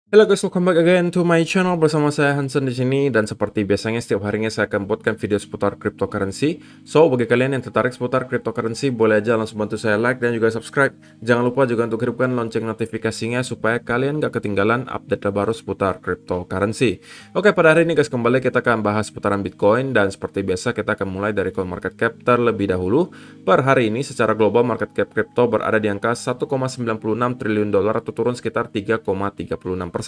Halo guys, welcome back again to my channel bersama saya Hansen di sini, dan seperti biasanya setiap harinya saya akan buatkan video seputar cryptocurrency. So, bagi kalian yang tertarik seputar cryptocurrency, boleh aja langsung bantu saya like dan juga subscribe. Jangan lupa juga untuk hidupkan lonceng notifikasinya supaya kalian gak ketinggalan update terbaru seputar cryptocurrency. Oke, pada hari ini guys, kembali kita akan bahas seputaran Bitcoin, dan seperti biasa kita akan mulai dari CoinMarketCap terlebih dahulu. Per hari ini secara global market cap crypto berada di angka 1,96 triliun dolar atau turun sekitar 3,36%.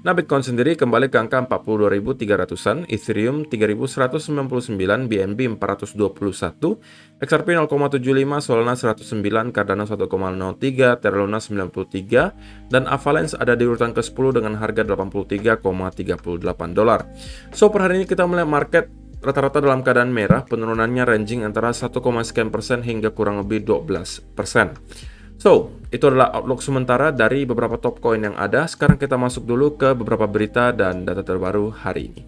Nah, Bitcoin sendiri kembali ke angka 42.300-an, Ethereum 3.199, BNB 421, XRP 0,75, Solana 109, Cardano 1,03, Terra Luna 93, dan Avalanche ada di urutan ke-10 dengan harga 83,38 dolar. So, per hari ini kita melihat market rata-rata dalam keadaan merah, penurunannya ranging antara 1, sekian persen hingga kurang lebih 12%. So, itu adalah outlook sementara dari beberapa top coin yang ada. Sekarang kita masuk dulu ke beberapa berita dan data terbaru hari ini.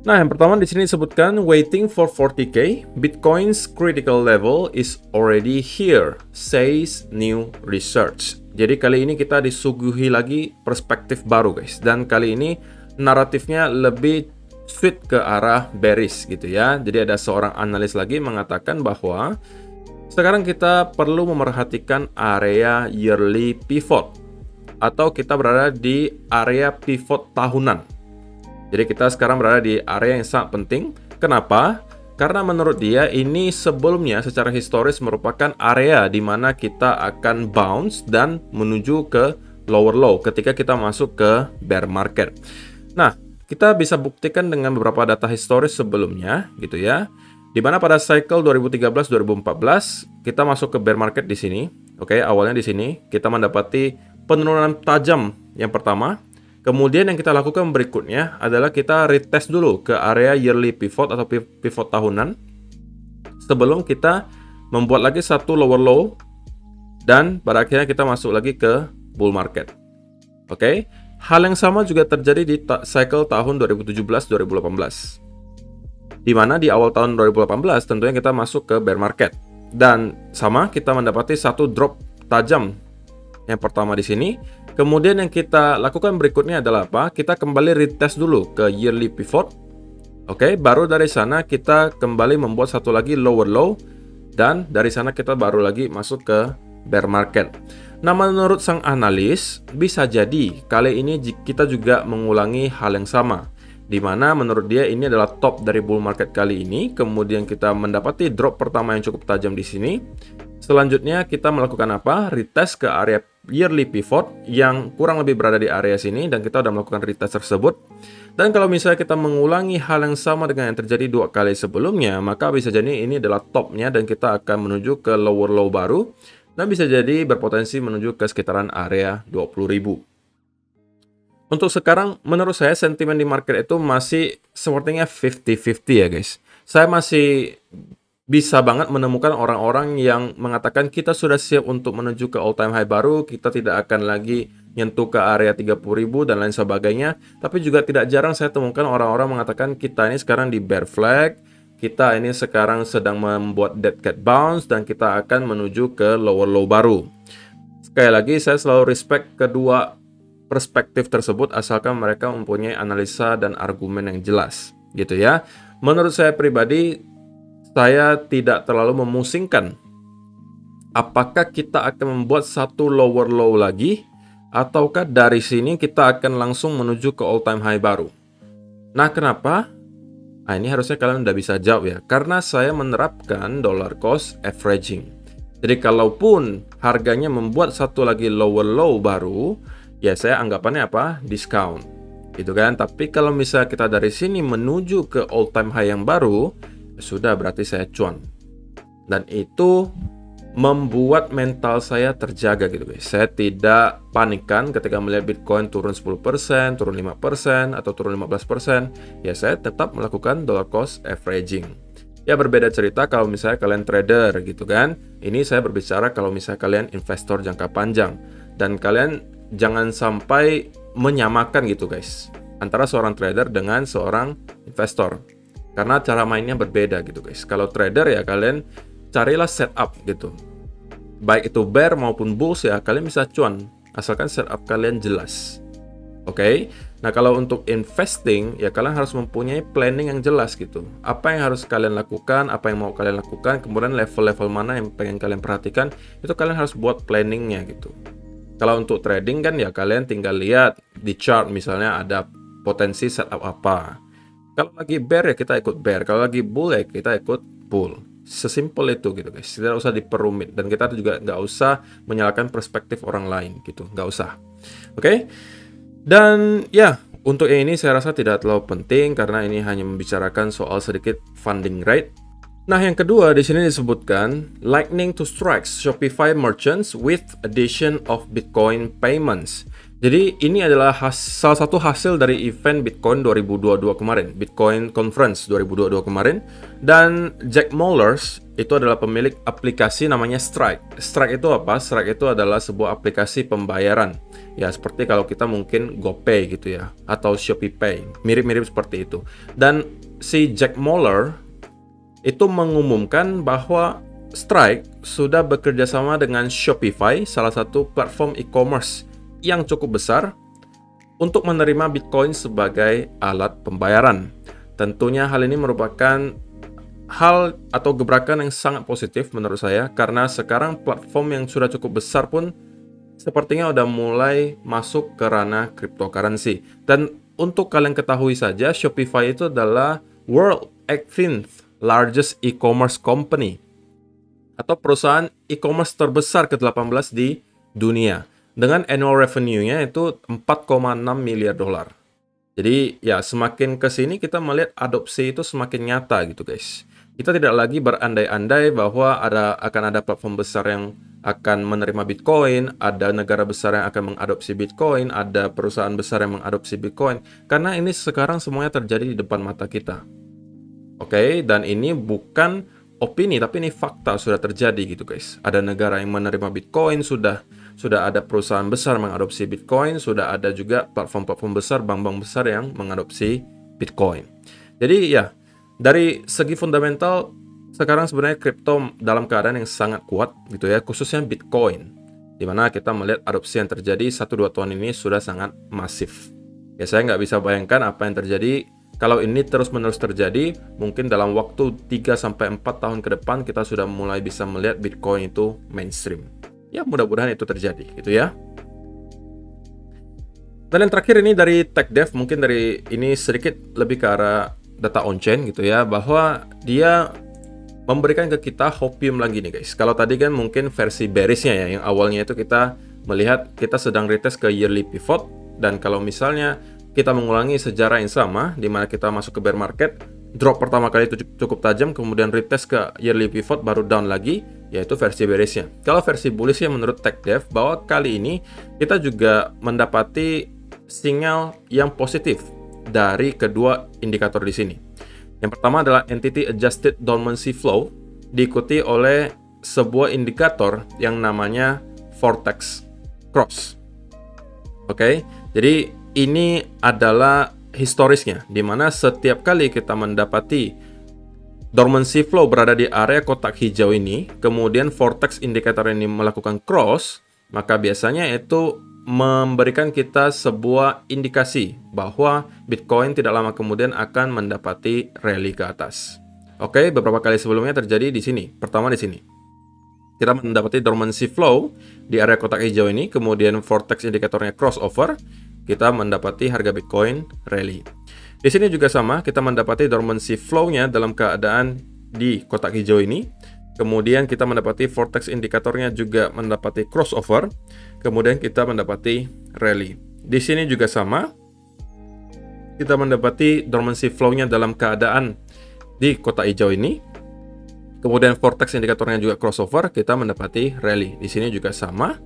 Nah, yang pertama di sini disebutkan waiting for 40k, Bitcoin's critical level is already here, says new research. Jadi kali ini kita disuguhi lagi perspektif baru guys, dan kali ini naratifnya lebih switch ke arah bearish gitu ya. Jadi ada seorang analis lagi mengatakan bahwa sekarang kita perlu memerhatikan area yearly pivot, atau kita berada di area pivot tahunan. Jadi kita sekarang berada di area yang sangat penting. Kenapa? Karena menurut dia ini sebelumnya secara historis merupakan area di mana kita akan bounce dan menuju ke lower low ketika kita masuk ke bear market. Nah, kita bisa buktikan dengan beberapa data historis sebelumnya gitu ya. Di mana pada cycle 2013-2014 kita masuk ke bear market di sini. Oke, awalnya di sini kita mendapati penurunan tajam yang pertama. Kemudian yang kita lakukan berikutnya adalah kita retest dulu ke area yearly pivot atau pivot tahunan sebelum kita membuat lagi satu lower low, dan pada akhirnya kita masuk lagi ke bull market. Oke, hal yang sama juga terjadi di cycle tahun 2017-2018. Di mana di awal tahun 2018 tentunya kita masuk ke bear market, dan sama kita mendapati satu drop tajam yang pertama di sini. Kemudian yang kita lakukan berikutnya adalah apa? Kita kembali retest dulu ke yearly pivot. Oke, baru dari sana kita kembali membuat satu lagi lower low, dan dari sana kita baru lagi masuk ke bear market. Nah, menurut sang analis bisa jadi kali ini kita juga mengulangi hal yang sama, di mana menurut dia ini adalah top dari bull market kali ini. Kemudian kita mendapati drop pertama yang cukup tajam di sini. Selanjutnya kita melakukan apa? Retest ke area yearly pivot yang kurang lebih berada di area sini, dan kita sudah melakukan retest tersebut. Dan kalau misalnya kita mengulangi hal yang sama dengan yang terjadi dua kali sebelumnya, maka bisa jadi ini adalah topnya dan kita akan menuju ke lower low baru, dan bisa jadi berpotensi menuju ke sekitaran area 20.000. Untuk sekarang, menurut saya sentimen di market itu masih sepertinya 50-50 ya guys. Saya masih bisa banget menemukan orang-orang yang mengatakan kita sudah siap untuk menuju ke all time high baru, kita tidak akan lagi nyentuh ke area 30.000 dan lain sebagainya. Tapi juga tidak jarang saya temukan orang-orang mengatakan kita ini sekarang di bear flag, kita ini sekarang sedang membuat dead cat bounce, dan kita akan menuju ke lower low baru. Sekali lagi saya selalu respect kedua perspektif tersebut asalkan mereka mempunyai analisa dan argumen yang jelas gitu ya. Menurut saya pribadi, saya tidak terlalu memusingkan apakah kita akan membuat satu lower low lagi, ataukah dari sini kita akan langsung menuju ke all time high baru. Nah, kenapa? Nah, ini harusnya kalian udah bisa jawab ya, karena saya menerapkan dollar cost averaging. Jadi kalaupun harganya membuat satu lagi lower low baru, ya saya anggapannya apa? Discount gitu kan. Tapi kalau misalnya kita dari sini menuju ke all time high yang baru, sudah berarti saya cuan. Dan itu membuat mental saya terjaga gitu guys. Saya tidak panikkan ketika melihat Bitcoin turun 10%, turun 5%, atau turun 15%. Ya saya tetap melakukan dollar cost averaging. Ya berbeda cerita kalau misalnya kalian trader gitu kan. Ini saya berbicara kalau misalnya kalian investor jangka panjang. Dan kalian jangan sampai menyamakan gitu guys antara seorang trader dengan seorang investor, karena cara mainnya berbeda gitu guys. Kalau trader ya kalian carilah setup gitu. baik itu bear maupun bulls ya, kalian bisa cuan asalkan setup kalian jelas. Oke. Nah, kalau untuk investing ya kalian harus mempunyai planning yang jelas gitu. Apa yang harus kalian lakukan, apa yang mau kalian lakukan, kemudian level-level mana yang pengen kalian perhatikan, itu kalian harus buat planningnya gitu. Kalau untuk trading kan ya kalian tinggal lihat di chart misalnya ada potensi setup apa. Kalau lagi bear ya kita ikut bear, kalau lagi bull ya kita ikut bull. Sesimpel itu gitu guys, tidak usah diperumit dan kita juga nggak usah menyalahkan perspektif orang lain gitu, nggak usah. Oke? Dan ya, untuk yang ini saya rasa tidak terlalu penting karena ini hanya membicarakan soal sedikit funding rate. Nah, yang kedua di sini disebutkan Lightning to Strike Shopify merchants with addition of Bitcoin payments. Jadi ini adalah salah satu hasil dari event Bitcoin 2022 kemarin, Bitcoin Conference 2022 kemarin. Dan Jack Mallers itu adalah pemilik aplikasi namanya Strike. Strike itu apa? Strike itu adalah sebuah aplikasi pembayaran. Ya, seperti kalau kita mungkin GoPay gitu ya, atau ShopeePay. Mirip-mirip seperti itu. Dan si Jack Mallers itu mengumumkan bahwa Strike sudah bekerja sama dengan Shopify, salah satu platform e-commerce yang cukup besar untuk menerima Bitcoin sebagai alat pembayaran. Tentunya hal ini merupakan hal atau gebrakan yang sangat positif menurut saya karena sekarang platform yang sudah cukup besar pun sepertinya udah mulai masuk ke ranah cryptocurrency. Dan untuk kalian ketahui saja, Shopify itu adalah world 18th largest e-commerce company atau perusahaan e-commerce terbesar ke-18 di dunia. Dengan annual revenue-nya itu 4,6 miliar dolar. Jadi ya semakin ke sini kita melihat adopsi itu semakin nyata gitu guys. Kita tidak lagi berandai-andai bahwa akan ada platform besar yang akan menerima Bitcoin, ada negara besar yang akan mengadopsi Bitcoin, ada perusahaan besar yang mengadopsi Bitcoin. Karena ini sekarang semuanya terjadi di depan mata kita. Oke, dan ini bukan opini tapi ini fakta sudah terjadi gitu guys. Ada negara yang menerima Bitcoin, sudah ada perusahaan besar mengadopsi Bitcoin, sudah ada juga platform-platform besar, bank-bank besar yang mengadopsi Bitcoin. Jadi ya, dari segi fundamental, sekarang sebenarnya kripto dalam keadaan yang sangat kuat gitu ya, khususnya Bitcoin. Dimana kita melihat adopsi yang terjadi 1-2 tahun ini sudah sangat masif. Ya, saya nggak bisa bayangkan apa yang terjadi. Kalau ini terus-menerus terjadi, mungkin dalam waktu 3-4 tahun ke depan kita sudah mulai bisa melihat Bitcoin itu mainstream. Ya, mudah-mudahan itu terjadi, gitu ya. Dan yang terakhir ini dari TechDev, mungkin dari ini sedikit lebih ke arah data on-chain gitu ya, bahwa dia memberikan ke kita hopium lagi nih guys. Kalau tadi kan mungkin versi bearishnya ya, yang awalnya itu kita melihat kita sedang retest ke yearly pivot, dan kalau misalnya kita mengulangi sejarah yang sama, di mana kita masuk ke bear market, drop pertama kali itu cukup tajam, kemudian retest ke yearly pivot, baru down lagi, yaitu versi bearishnya. Kalau versi bullishnya menurut TechDev, bahwa kali ini kita juga mendapati sinyal yang positif dari kedua indikator di sini. Yang pertama adalah Entity Adjusted Dormancy Flow, diikuti oleh sebuah indikator yang namanya Vortex Cross. Oke, jadi ini adalah historisnya, di mana setiap kali kita mendapati dormancy flow berada di area kotak hijau ini, kemudian vortex indikator ini melakukan cross, maka biasanya itu memberikan kita sebuah indikasi bahwa Bitcoin tidak lama kemudian akan mendapati rally ke atas. Oke, beberapa kali sebelumnya terjadi di sini. Pertama di sini. Kita mendapati dormancy flow di area kotak hijau ini, kemudian vortex indikatornya crossover, kita mendapati harga Bitcoin rally. Di sini juga sama, kita mendapati dormancy flow-nya dalam keadaan di kotak hijau ini. Kemudian kita mendapati vortex indikatornya juga mendapati crossover. Kemudian kita mendapati rally. Di sini juga sama, kita mendapati dormancy flow-nya dalam keadaan di kotak hijau ini. Kemudian vortex indikatornya juga crossover, kita mendapati rally. Di sini juga sama.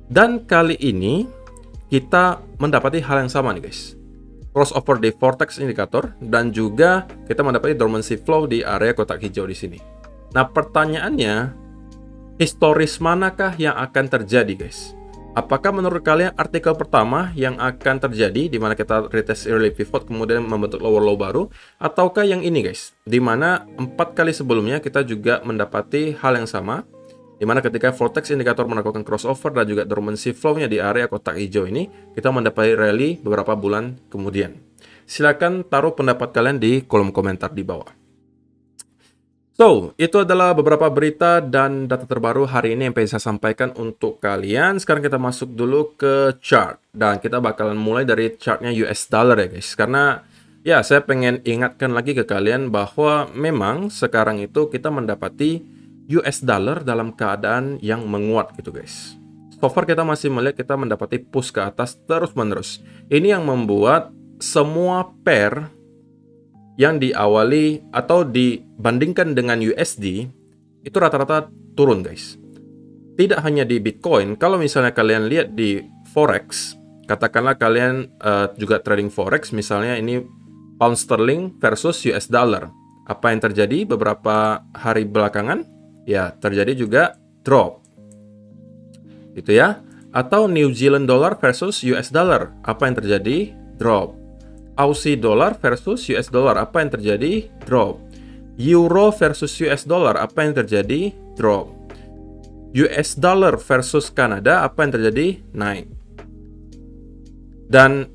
Dan kali ini kita mendapati hal yang sama nih guys. Crossover di vortex indikator dan juga kita mendapati dormancy flow di area kotak hijau di sini. Nah, pertanyaannya, historis manakah yang akan terjadi guys? Apakah menurut kalian artikel pertama yang akan terjadi di mana kita retest early pivot kemudian membentuk lower low baru, ataukah yang ini guys? Di mana 4 kali sebelumnya kita juga mendapati hal yang sama, Dimana ketika vortex indikator melakukan crossover dan juga dormancy flow-nya di area kotak hijau ini, kita mendapati rally beberapa bulan kemudian. Silakan taruh pendapat kalian di kolom komentar di bawah. So, itu adalah beberapa berita dan data terbaru hari ini yang pengen saya sampaikan untuk kalian. Sekarang kita masuk dulu ke chart. Dan kita bakalan mulai dari chartnya US dollar ya guys. Karena ya saya pengen ingatkan lagi ke kalian bahwa memang sekarang itu kita mendapati US dollar dalam keadaan yang menguat gitu guys. So far kita masih melihat kita mendapati push ke atas terus-menerus. Ini yang membuat semua pair yang diawali atau dibandingkan dengan USD itu rata-rata turun guys. Tidak hanya di Bitcoin, kalau misalnya kalian lihat di Forex, katakanlah kalian juga trading Forex, misalnya ini pound sterling versus US dollar. Apa yang terjadi beberapa hari belakangan? Ya, terjadi juga drop. Gitu ya. Atau New Zealand dollar versus US dollar. Apa yang terjadi? Drop. Aussie dollar versus US dollar. Apa yang terjadi? Drop. Euro versus US dollar. Apa yang terjadi? Drop. US dollar versus Kanada. Apa yang terjadi? Naik. Dan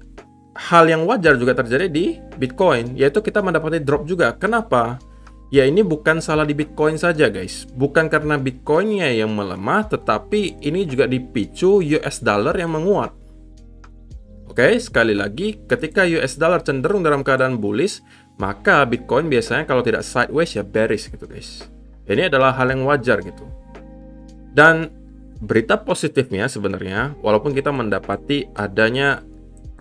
hal yang wajar juga terjadi di Bitcoin, yaitu kita mendapati drop juga. Kenapa? Ya ini bukan salah di Bitcoin saja guys. Bukan karena Bitcoinnya yang melemah, tetapi ini juga dipicu US dollar yang menguat. Oke, sekali lagi, ketika US dollar cenderung dalam keadaan bullish, maka Bitcoin biasanya kalau tidak sideways ya bearish gitu guys. Ini adalah hal yang wajar gitu. Dan berita positifnya sebenarnya, walaupun kita mendapati adanya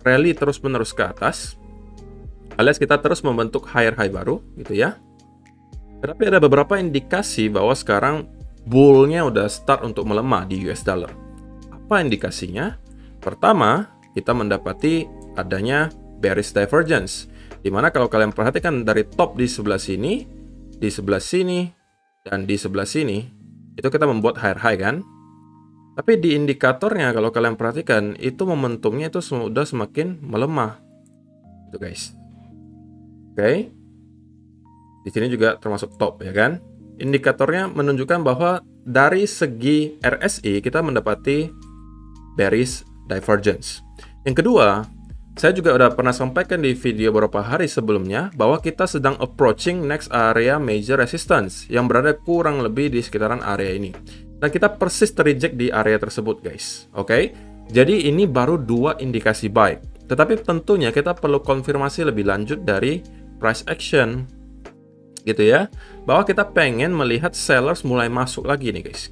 rally terus-menerus ke atas, alias kita terus membentuk higher high baru gitu ya. Tetapi ada beberapa indikasi bahwa sekarang bull-nya udah start untuk melemah di US dollar. Apa indikasinya? Pertama, kita mendapati adanya bearish divergence. Dimana kalau kalian perhatikan dari top di sebelah sini, dan di sebelah sini, itu kita membuat higher high kan? Tapi di indikatornya kalau kalian perhatikan, itu momentumnya itu sudah semakin melemah. Itu guys. Oke. Di sini juga termasuk top ya kan. Indikatornya menunjukkan bahwa dari segi RSI kita mendapati bearish divergence. Yang kedua, saya juga udah pernah sampaikan di video beberapa hari sebelumnya bahwa kita sedang approaching next area major resistance yang berada kurang lebih di sekitaran area ini. Dan kita persis terreject di area tersebut guys. Oke. Jadi ini baru dua indikasi buy. Tetapi tentunya kita perlu konfirmasi lebih lanjut dari price action. Gitu ya, bahwa kita pengen melihat sellers mulai masuk lagi nih guys.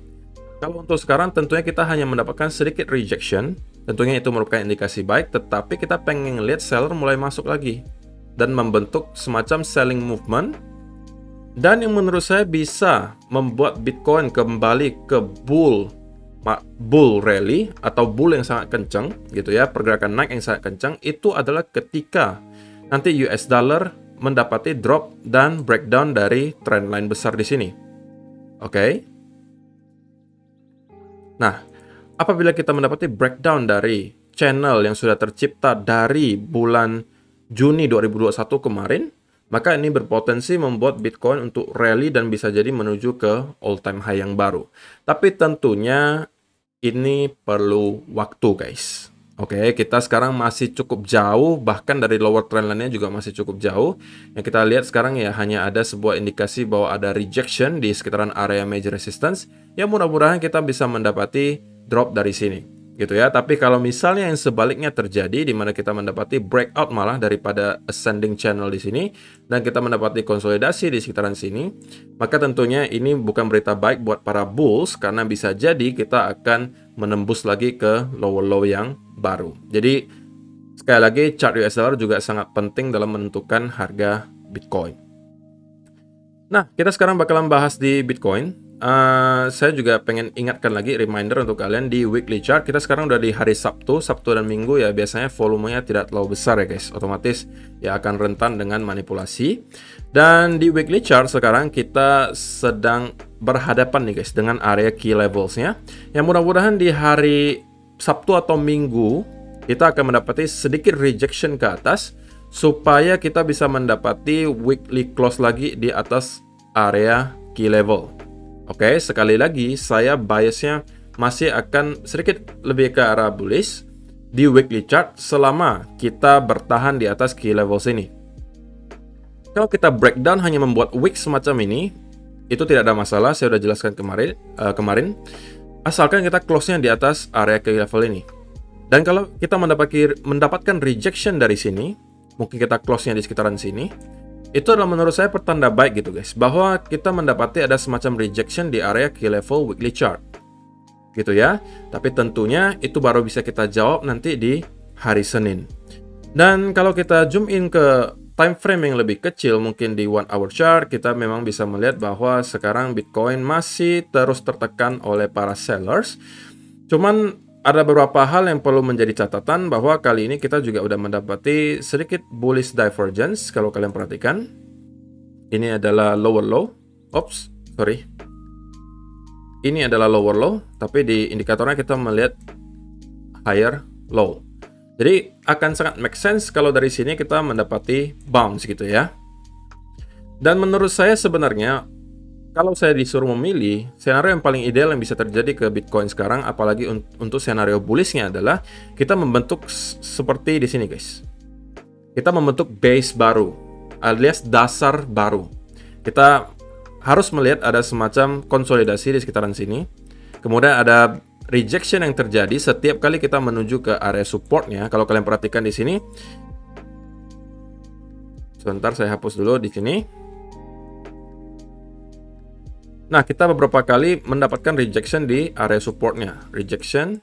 Kalau untuk sekarang tentunya kita hanya mendapatkan sedikit rejection, tentunya itu merupakan indikasi baik, tetapi kita pengen lihat seller mulai masuk lagi dan membentuk semacam selling movement, dan yang menurut saya bisa membuat Bitcoin kembali ke bull rally atau bull yang sangat kencang gitu ya, pergerakan naik yang sangat kencang itu adalah ketika nanti US dollar mendapati drop dan breakdown dari trendline besar di sini. Oke. Nah, apabila kita mendapati breakdown dari channel yang sudah tercipta dari bulan Juni 2021 kemarin, maka ini berpotensi membuat Bitcoin untuk rally dan bisa jadi menuju ke all time high yang baru. Tapi tentunya ini perlu waktu guys. Oke, kita sekarang masih cukup jauh, bahkan dari lower trendline-nya juga masih cukup jauh. Yang kita lihat sekarang ya hanya ada sebuah indikasi bahwa ada rejection di sekitaran area major resistance, yang mudah-mudahan kita bisa mendapati drop dari sini. Gitu ya, tapi kalau misalnya yang sebaliknya terjadi, di mana kita mendapati breakout malah daripada ascending channel di sini, dan kita mendapati konsolidasi di sekitaran sini, maka tentunya ini bukan berita baik buat para bulls, karena bisa jadi kita akan menembus lagi ke lower low yang baru. Jadi sekali lagi chart US dollar juga sangat penting dalam menentukan harga Bitcoin. Nah, kita sekarang bakalan bahas di Bitcoin. Saya juga pengen ingatkan lagi reminder untuk kalian di weekly chart. Kita sekarang udah di hari Sabtu dan Minggu ya, biasanya volumenya tidak terlalu besar ya guys, otomatis ya akan rentan dengan manipulasi. Dan di weekly chart sekarang kita sedang berhadapan nih guys dengan area key levelsnya, yang mudah-mudahan di hari Sabtu atau Minggu kita akan mendapati sedikit rejection ke atas supaya kita bisa mendapati weekly close lagi di atas area key level. Oke, sekali lagi saya biasnya masih akan sedikit lebih ke arah bullish di weekly chart selama kita bertahan di atas key level sini. Kalau kita breakdown hanya membuat wick semacam ini, itu tidak ada masalah, saya sudah jelaskan kemarin. Asalkan kita close-nya di atas area key level ini. Dan kalau kita mendapatkan rejection dari sini, mungkin kita close-nya di sekitaran sini, itu adalah menurut saya pertanda baik gitu guys, bahwa kita mendapati ada semacam rejection di area key level weekly chart. Gitu ya. Tapi tentunya itu baru bisa kita jawab nanti di hari Senin. Dan kalau kita zoom in ke time frame yang lebih kecil, mungkin di 1 hour chart, kita memang bisa melihat bahwa sekarang Bitcoin masih terus tertekan oleh para sellers. Cuman ada beberapa hal yang perlu menjadi catatan, bahwa kali ini kita juga udah mendapati sedikit bullish divergence. Kalau kalian perhatikan, ini adalah lower low. Ini adalah lower low, tapi di indikatornya kita melihat higher low. Jadi akan sangat make sense kalau dari sini kita mendapati bounce gitu ya. Dan menurut saya sebenarnya, kalau saya disuruh memilih, senario yang paling ideal yang bisa terjadi ke Bitcoin sekarang, apalagi untuk senario bullishnya, adalah kita membentuk seperti di sini guys. Kita membentuk base baru, alias dasar baru. Kita harus melihat ada semacam konsolidasi di sekitaran sini. Kemudian ada rejection yang terjadi setiap kali kita menuju ke area supportnya. Kalau kalian perhatikan di sini, sebentar saya hapus dulu di sini. Nah, kita beberapa kali mendapatkan rejection di area supportnya. Rejection.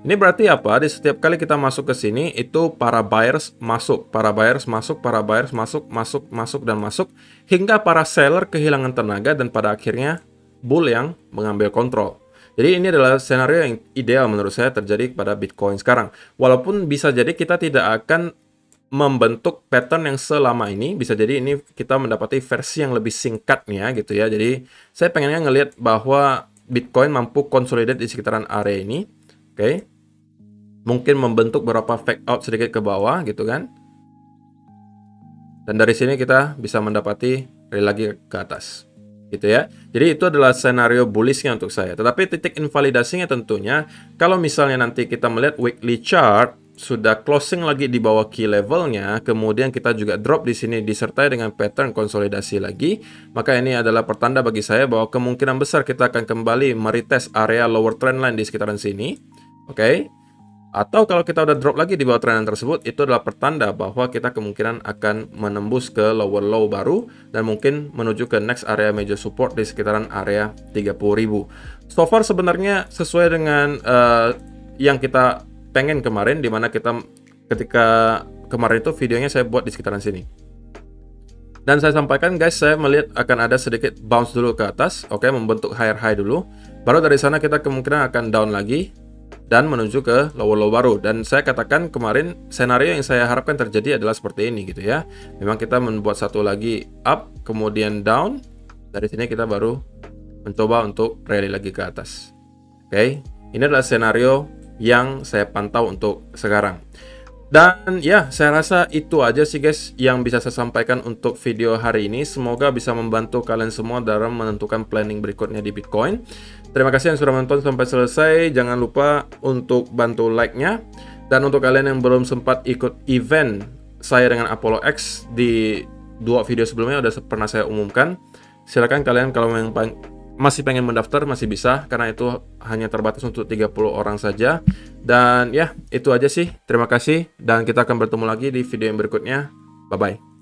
Ini berarti apa? Di setiap kali kita masuk ke sini, itu para buyers masuk, masuk, dan masuk, hingga para seller kehilangan tenaga, dan pada akhirnya bull yang mengambil kontrol. Jadi ini adalah senario yang ideal menurut saya terjadi pada Bitcoin sekarang. Walaupun bisa jadi kita tidak akan membentuk pattern yang selama ini, bisa jadi ini kita mendapati versi yang lebih singkatnya gitu ya. Jadi saya pengennya ngelihat bahwa Bitcoin mampu consolidate di sekitaran area ini, oke? Mungkin membentuk beberapa fake out sedikit ke bawah gitu kan. Dan dari sini kita bisa mendapati rally lagi ke atas. Gitu ya. Jadi itu adalah scenario bullishnya untuk saya. Tetapi titik invalidasinya tentunya kalau misalnya nanti kita melihat weekly chart sudah closing lagi di bawah key levelnya, kemudian kita juga drop di sini disertai dengan pattern konsolidasi lagi, maka ini adalah pertanda bagi saya bahwa kemungkinan besar kita akan kembali meretest area lower trend line di sekitaran sini. Oke. Atau kalau kita udah drop lagi di bawah trend line tersebut, itu adalah pertanda bahwa kita kemungkinan akan menembus ke lower low baru dan mungkin menuju ke next area major support di sekitaran area 30.000. So far sebenarnya sesuai dengan yang kita pengen kemarin, dimana kita ketika kemarin itu videonya saya buat di sekitaran sini. Dan saya sampaikan guys, saya melihat akan ada sedikit bounce dulu ke atas, oke, membentuk higher high dulu. Baru dari sana kita kemungkinan akan down lagi dan menuju ke lower low baru. Dan saya katakan kemarin senario yang saya harapkan terjadi adalah seperti ini gitu ya. Memang kita membuat satu lagi up, kemudian down. Dari sini kita baru mencoba untuk rally lagi ke atas. Oke, ini adalah senario yang saya pantau untuk sekarang. Dan ya, saya rasa itu aja sih guys yang bisa saya sampaikan untuk video hari ini. Semoga bisa membantu kalian semua dalam menentukan planning berikutnya di Bitcoin. Terima kasih yang sudah menonton sampai selesai. Jangan lupa untuk bantu like-nya. Dan untuk kalian yang belum sempat ikut event saya dengan Apollo X di 2 video sebelumnya udah pernah saya umumkan. Silakan kalian kalau memang masih pengen mendaftar, masih bisa, karena itu hanya terbatas untuk 30 orang saja. Dan ya, itu aja sih. Terima kasih, dan kita akan bertemu lagi di video yang berikutnya. Bye-bye.